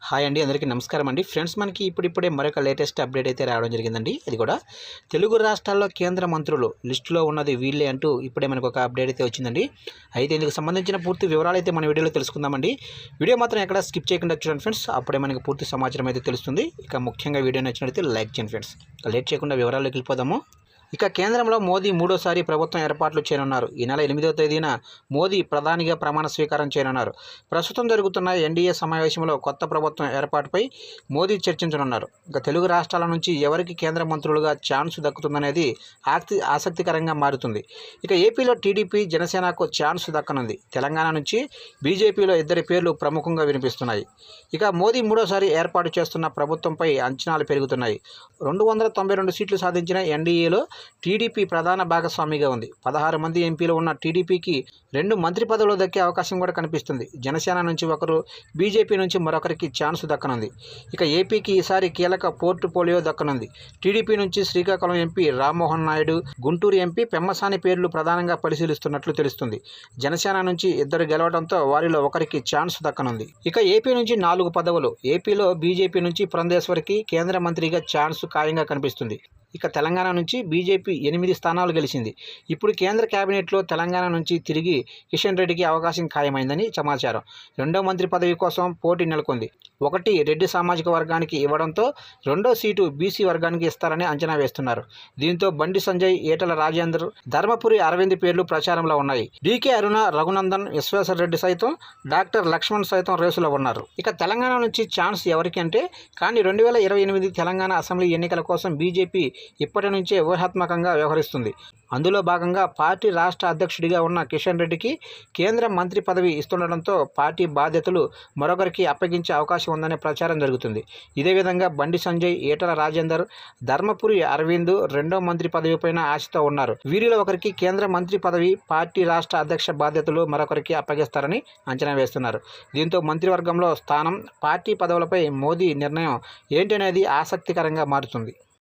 Hi అండి, అందరికీ నమస్కారం అండి. ఫ్రెండ్స్, మనకి ఇప్పుడిప్పుడే మరొక లేటెస్ట్ అప్డేట్ అయితే రావడం జరిగిందండి. అది కూడా తెలుగు రాష్ట్రాల్లో కేంద్ర మంత్రులు లిస్టులో ఉన్నది వీళ్ళే అంటూ ఇప్పుడే మనకు ఒక అప్డేట్ అయితే వచ్చిందండి. అయితే ఇందుకు సంబంధించిన పూర్తి వివరాలు అయితే మన వీడియోలో తెలుసుకుందామండి. వీడియో మాత్రం ఎక్కడ స్కిప్ చేయకుండా చూడండి ఫ్రెండ్స్, అప్పుడే మనకి పూర్తి సమాచారం అయితే తెలుస్తుంది. ఇక ముఖ్యంగా వీడియో నచ్చినట్లయితే లైక్ చేయండి ఫ్రెండ్స్. లేట్ చేయకుండా వివరాల్లోకి వెళ్ళిపోదాము. ఇక కేంద్రంలో మోదీ మూడోసారి ప్రభుత్వం ఏర్పాట్లు చేయనున్నారు. ఈ నెల 8వ తేదీన మోదీ ప్రధానిగా ప్రమాణ స్వీకారం చేయనున్నారు. ప్రస్తుతం జరుగుతున్న ఎన్డీఏ సమావేశంలో కొత్త ప్రభుత్వం ఏర్పాటుపై మోదీ చర్చించనున్నారు. ఇక తెలుగు రాష్ట్రాల నుంచి ఎవరికి కేంద్ర మంత్రులుగా ఛాన్స్ దక్కుతుందనేది ఆసక్తికరంగా మారుతుంది. ఇక ఏపీలో టీడీపీ, జనసేనకు ఛాన్స్ దక్కనుంది. తెలంగాణ నుంచి బీజేపీలో ఇద్దరి పేర్లు ప్రముఖంగా వినిపిస్తున్నాయి. ఇక మోదీ మూడోసారి ఏర్పాటు చేస్తున్న ప్రభుత్వంపై అంచనాలు పెరుగుతున్నాయి. 292 సీట్లు సాధించిన ఎన్డీఏలో టీడీపీ ప్రధాన భాగస్వామిగా ఉంది. 16 మంది ఎంపీలు ఉన్న టీడీపీకి 2 మంత్రి పదవులు దక్కే అవకాశం కూడా కనిపిస్తుంది. జనసేన నుంచి ఒకరు, బీజేపీ నుంచి మరొకరికి ఛాన్స్ దక్కనుంది. ఇక ఏపీకి ఈసారి కీలక పోర్ట్ఫోలియో దక్కనుంది. టీడీపీ నుంచి శ్రీకాకుళం ఎంపీ రామ్మోహన్ నాయుడు, గుంటూరు ఎంపీ పెమ్మసాని పేర్లు ప్రధానంగా పరిశీలిస్తున్నట్లు తెలుస్తుంది. జనసేన నుంచి ఇద్దరు గెలవడంతో వారిలో ఒకరికి ఛాన్స్ దక్కనుంది. ఇక ఏపీ నుంచి 4 పదవులు. ఏపీలో బీజేపీ నుంచి పురంధేశ్వరికి కేంద్ర మంత్రిగా ఛాన్స్ ఖాయంగా కనిపిస్తుంది. ఇక తెలంగాణ నుంచి బీజేపీ 8 స్థానాలు గెలిచింది. ఇప్పుడు కేంద్ర కేబినెట్లో తెలంగాణ నుంచి తిరిగి కిషన్ రెడ్డికి అవకాశం ఖాయమైందని సమాచారం. రెండో మంత్రి పదవి కోసం పోటీ నెలకొంది. ఒకటి రెడ్డి సామాజిక వర్గానికి ఇవ్వడంతో రెండో సీటు బీసీ వర్గానికి ఇస్తారని అంచనా వేస్తున్నారు. దీంతో బండి సంజయ్, ఈటల రాజేందర్, ధర్మపురి అరవింద్ పేర్లు ప్రచారంలో ఉన్నాయి. డీకే అరుణ, రఘునందన్, విశ్వేశ్వర రెడ్డి సైతం, డాక్టర్ లక్ష్మణ్ సైతం రేసులో ఉన్నారు. ఇక తెలంగాణ నుంచి ఛాన్స్ ఎవరికి అంటే, కానీ 2028 తెలంగాణ అసెంబ్లీ ఎన్నికల కోసం బీజేపీ ఇప్పటి నుంచే వ్యూహాత్మకంగా వ్యవహరిస్తుంది. అందులో భాగంగా పార్టీ రాష్ట్ర అధ్యక్షుడిగా ఉన్న కిషన్ రెడ్డికి కేంద్ర మంత్రి పదవి ఇస్తుండటంతో పార్టీ బాధ్యతలు మరొకరికి అప్పగించే అవకాశం ఉందనే ప్రచారం జరుగుతుంది. ఇదే విధంగా బండి సంజయ్, ఈటల రాజేందర్, ధర్మపురి అరవింద్ రెండో మంత్రి పదవిపైన ఆశతో ఉన్నారు. వీరిలో ఒకరికి కేంద్ర మంత్రి పదవి, పార్టీ రాష్ట్ర అధ్యక్ష బాధ్యతలు మరొకరికి అప్పగిస్తారని అంచనా వేస్తున్నారు. దీంతో మంత్రివర్గంలో స్థానం, పార్టీ పదవులపై మోదీ నిర్ణయం ఏంటనేది ఆసక్తికరంగా మారుతుంది.